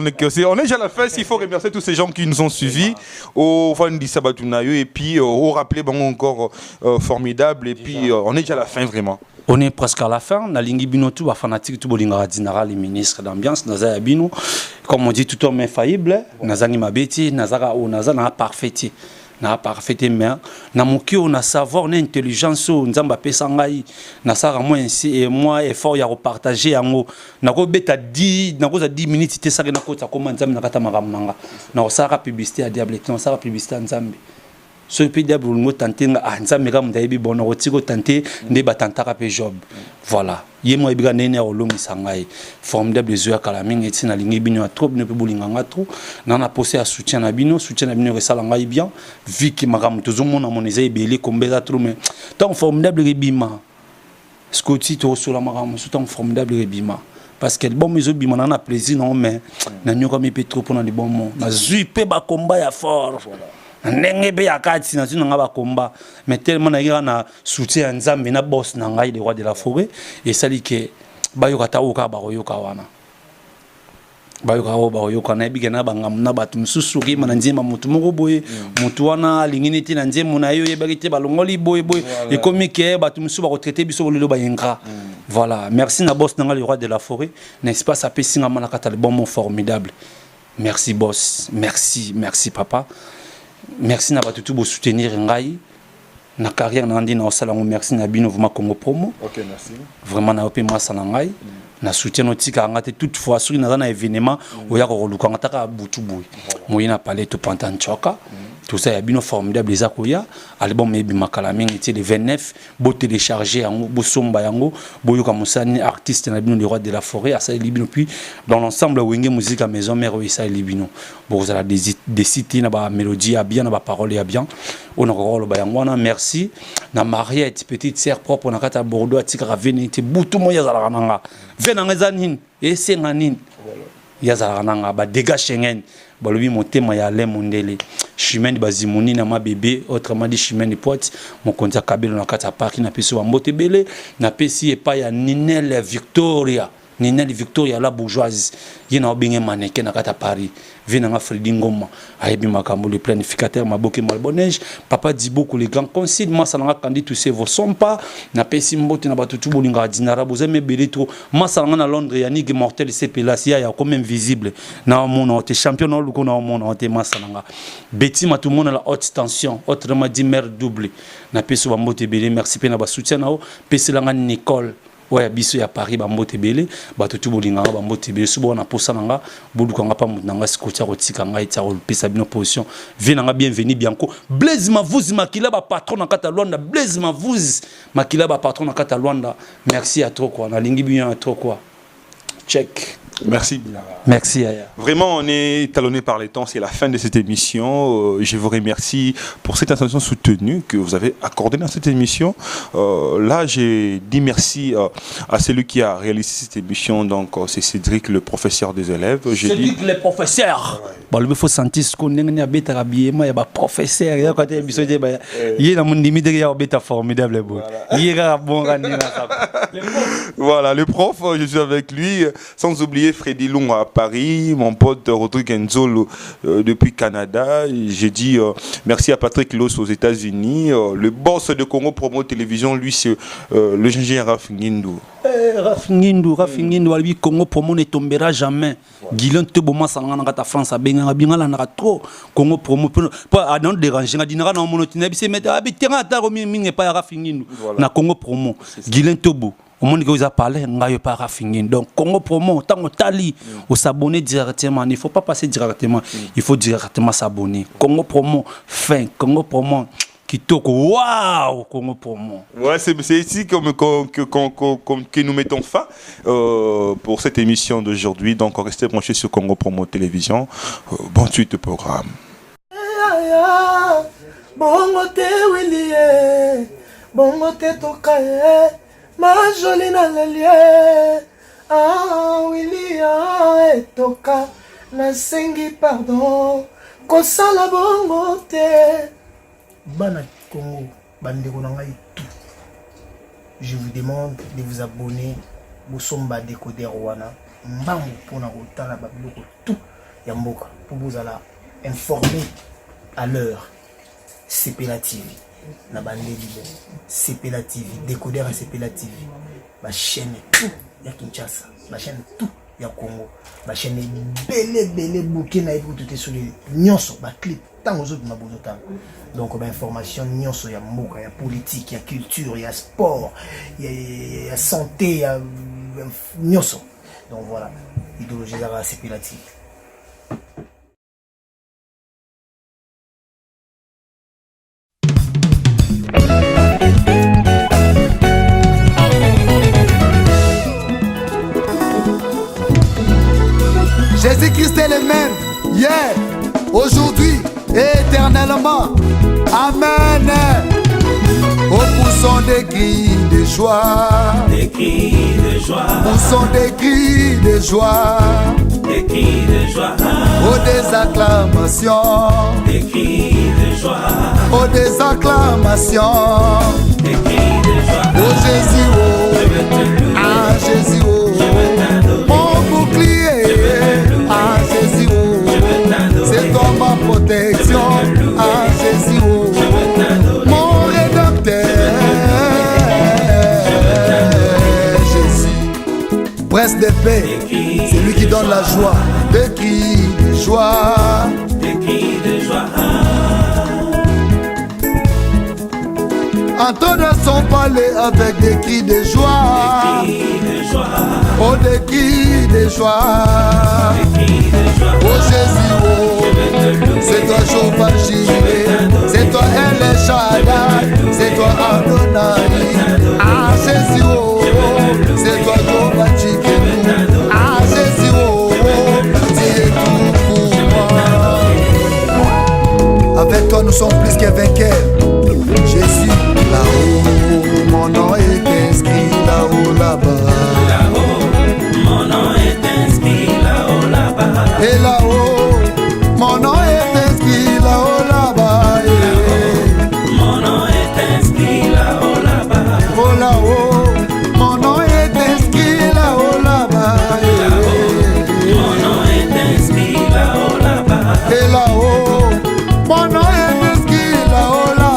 est déjà à la fin. Il faut remercier tous ces gens qui nous ont suivis au Fandi Sabatunayo et puis au rappelé encore formidable et puis on est déjà à la fin vraiment. On est presque à la fin. Na lingi bino tout ba fanatique tout bolinga dinara les ministres d'ambiance naza bino comme on dit tout homme infaillible nazangi mabeti nazaka o nazana parfait. Na parfait mais na moki on a savoir na intelligence nzamba pesa ngai na sara moi ainsi et moi effort ya repartager yango na ko beta 10 minutes te saka na kota comme nzamba na kata makamanga na sara publicité à diable na sara publicité nzambe so pe diable ngo tantenga nzambe ka mdayebi bona otiko tante nde batantaka pe job voilà yemo ebiga nene olongi sangai formidable zoya kala mingi tina lingi bino a trop ne pe bolinga ngatu na na posé à soutien na bino resala ngai bien viki makam tozomo na moneza ebele kombeza trop mais tant formidable rebima scoti to sur la makam tant formidable rebima parce que bon mezo bima na plaisir non mais na nyoka mi pe trop pour na di bon mon na zui pe ba combat ya fort voilà ndenge be yakati na tuna ngaba komba mais tellement na soutien nzambe na boss na ngai le roi de la forêt et sali ke bayoka taoka bayoka wana bayoka na bigena bangam na batu msusu ki mana nzema mutu moko boye mutu wana lingini ti na nzemu na yo yebaki balongoli boye et comme ke batu msusu ba retraiter biso lelo bayenga voilà merci na boss na ngai le roi de la forêt n'est-ce pas ça peut singa mana kata le bon mot formidable merci boss merci papa. Merci na batutu bo soutenir ngai na carrière na ndina osala ngo merci na bino vraiment Congo Promo. OK, merci. Vraiment na opé masa na ngai na soutien notika ngate toutefois sur na événement oya ko luka ngata butu boy. Moyina palais to pantanchoka. Tout ça ya bino formidable les akoya album ebi makala mingi ti le 29 bo télécharger yango bo somba yango bo yoka musani artiste na bino le roi de la forêt asa libino puis dans l'ensemble wenge musique à maison mère esa libino bo vous allez des cités na ba mélodie à bien na ba parole à bien on a rolo ba yango na merci na Mariette petite sœur propre na kata Bordeaux atika venir ti butu moya zala nanga venanga zanin et senganin ya zala nanga ba dégâts Schengen balobi motema ya le mondele chemin de bazimuni na ma bébé autrement dit chemin de pote mon konza kabelo na kata parki na peso mbote bele na pesi e pa ya Ninel Victoria la bourgeoise yena obinge maneke na kata Paris vina nga Fredi Ngoma ayebi makambo le planificateur maboke malbonneige papa dit beaucoup les grands concile masalanga kandi tous ces vos sont pas na pesi mbote na batutu bolinga dinara bozeme bele trop masalanga na Londres Yannick Mortel Sepelasia ya quand même visible na mon hôte champion na luko na mon hôte masalanga beti ma tout monde la haute tension autrement dit mère double na pesi ba mbote bele merci pe na ba soutien na o pesi langa Nicole ouais biso ya Paris ba mbote bele bato tu bolinga ba mbote bele subo na posa nanga boluka nga pa mutanga sikotia rotika nga ita ro pesa bino position vina nga bienvenue bianco Blaise Mavuz makila ba patron na kata Luanda Blaise Mavuz makila ba patron na kata Luanda merci à toi quoi na lingi bien à toi quoi check. Merci. Merci Aya. Vraiment, on est talonné par les temps. C'est la fin de cette émission. Je vous remercie pour cette attention soutenue que vous avez accordée dans cette émission. Là, j'ai dit merci à celui qui a réalisé cette émission. Donc, c'est Cédric, le professeur des élèves. Cédric, le professeur. Bon, il faut sentir ce qu'on est à bêta habillement. Il y a un professeur. Il y a un émission. Il y a un limite. Il y a un bêta formidable. Il y a un bon rendez-vous. Voilà, le prof, je suis avec lui. Sans oublier Freddy Long à Paris, mon pote Rodrigue Enzolo depuis Canada. J'ai dit merci à Patrick Loss aux États-Unis. Le boss de Congo Promo Télévision, lui, c'est le ingénieur Raf Ngindou. Raf Ngindou, lui, Congo Promo ne tombera jamais. Guilain Teboma Sangana Kata France a bien la trop. Congo Promo, pas à non déranger. On dînera dans mon hôtel. C'est mettre à terrain à Taromi, mais pas Raf Ngindou. Na Congo Promo, Guilain Tebo. Au monde qui vous a parlé, on n'a pas raffiné. Donc, Congo Promo, tant qu'on tali, on s'abonner directement. Il ne faut pas passer directement. Il faut directement s'abonner. Congo Promo, fin. Congo Promo, qui toque. Waouh, Congo Promo. Ouais, c'est ici que nous mettons fin pour cette émission d'aujourd'hui. Donc, restez branchés sur Congo Promo Télévision. Bonne suite de programme. Bongo te Willie, bongo te tokaye. ma jolie nalalie William etoka nasengi pardon kosala bongo te bana Congo bandeko na ngai tout je vous demande de vous abonner bosomba décoder wana mbangu pona kotala babiloko tout ya mboka pour vous alla informer à l'heure CPLA TV na bandeli bon CPLA TV décodeur à CPLA TV ma chaîne tout ya Kinshasa ma chaîne tout ya Congo ma chaîne belé bouquet na tout tout sur les nyonso ba clip tant aux autres ma bozo tant donc ba information nyonso ya mboka ya politique ya culture ya sport ya santé ya nyonso donc voilà idéologie à CPLA TV. Jésus-Christ est le même, hier, aujourd'hui et éternellement. Amen. Au poussons des cris de joie, des cris de joie, poussons des cris de joie, des cris de joie, aux des acclamations, des cris de joie, aux des acclamations, des cris de joie. Oh Jésus, oh, ah Jésus, oh, mon bouclier, ah Jésus, oh, c'est toi ma protection, ah Jésus, oh, mon rédempteur, Jésus, prince de paix, c'est lui qui donne la joie, des cris de joie, des cris de joie. Entendre son palais avec des cris de joie, oh des cris de joie, oh Jésus, oh, c'est toi Jehovah Jireh, c'est toi El Shaddai, c'est toi Adonai, ah Jésus, oh, c'est toi Jehovah Jireh, ah Jésus, oh, tu es tout pour moi. Avec toi nous sommes plus que vainqueurs, Jésus. Là-haut, mon nom est inscrit là-haut, là-bas. Là-haut, mon nom est inscrit là-haut, là-bas. Et là-haut, mon nom est inscrit là-haut, là-bas. Mon nom est inscrit là-haut, là-bas. Oh là-haut, mon nom est inscrit là-haut, là-bas. Là-haut, mon nom est inscrit là-haut, là-bas. Et là-haut, mon nom est inscrit là-haut, là-bas.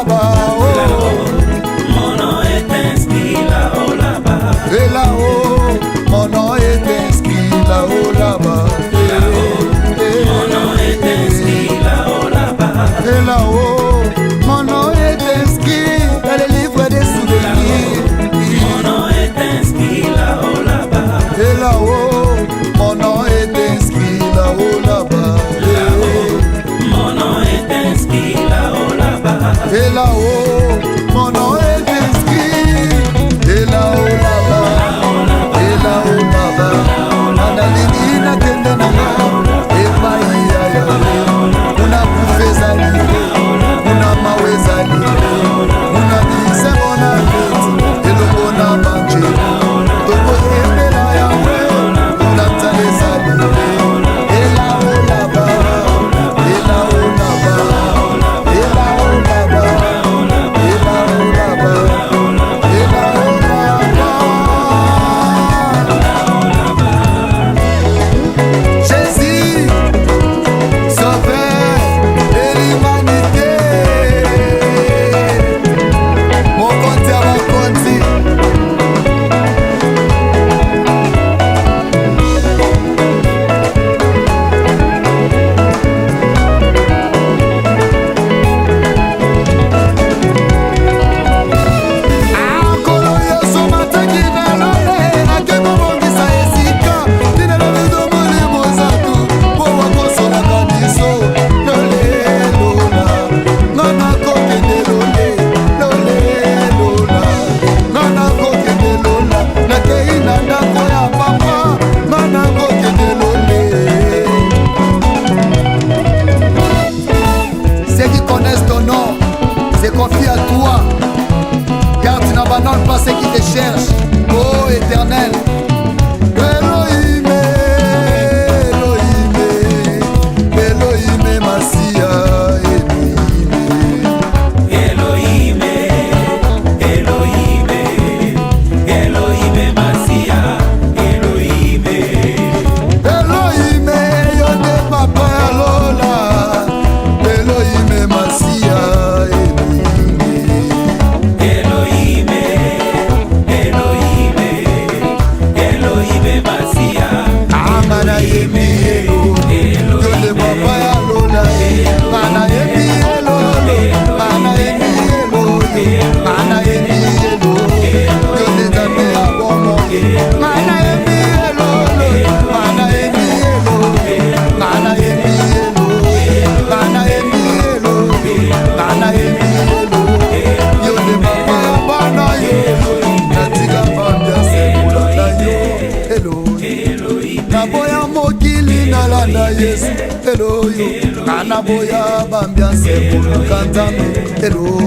Nana boya bambiance koluka nzambe elo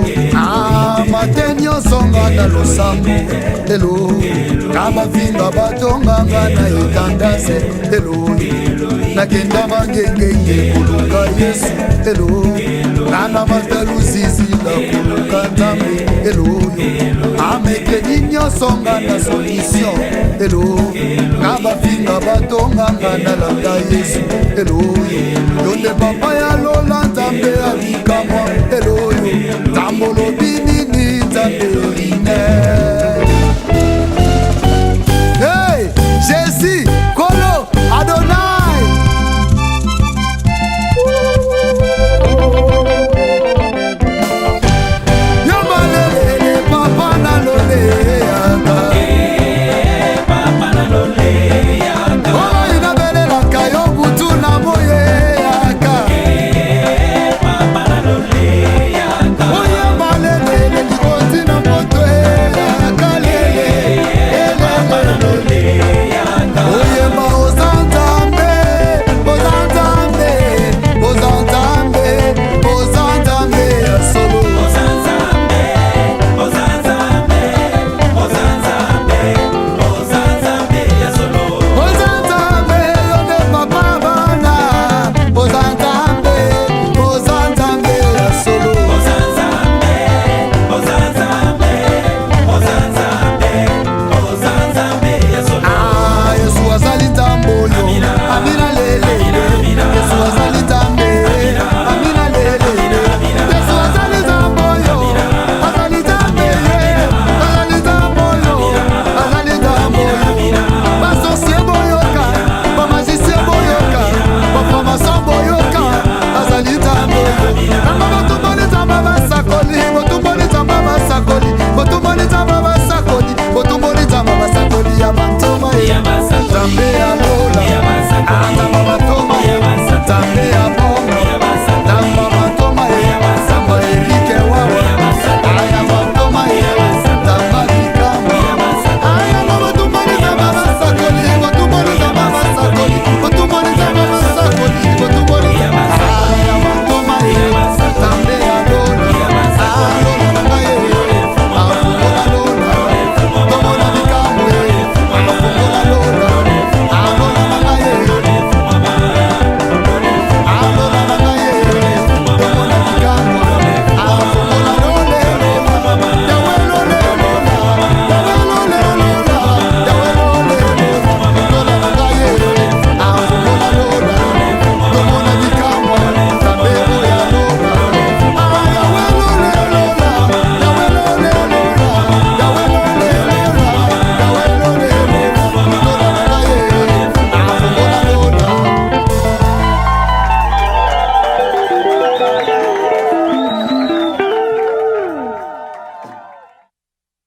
matenyo songa na losambo elo na bavinga batonganga na etandase elo nakenda mangengenge koluka yesu elo nana mataluzizinga koluka nzambe elo amekeni nyosonga na solution elo na bavinga batonganga na landa yesu elo yonde papa ya lo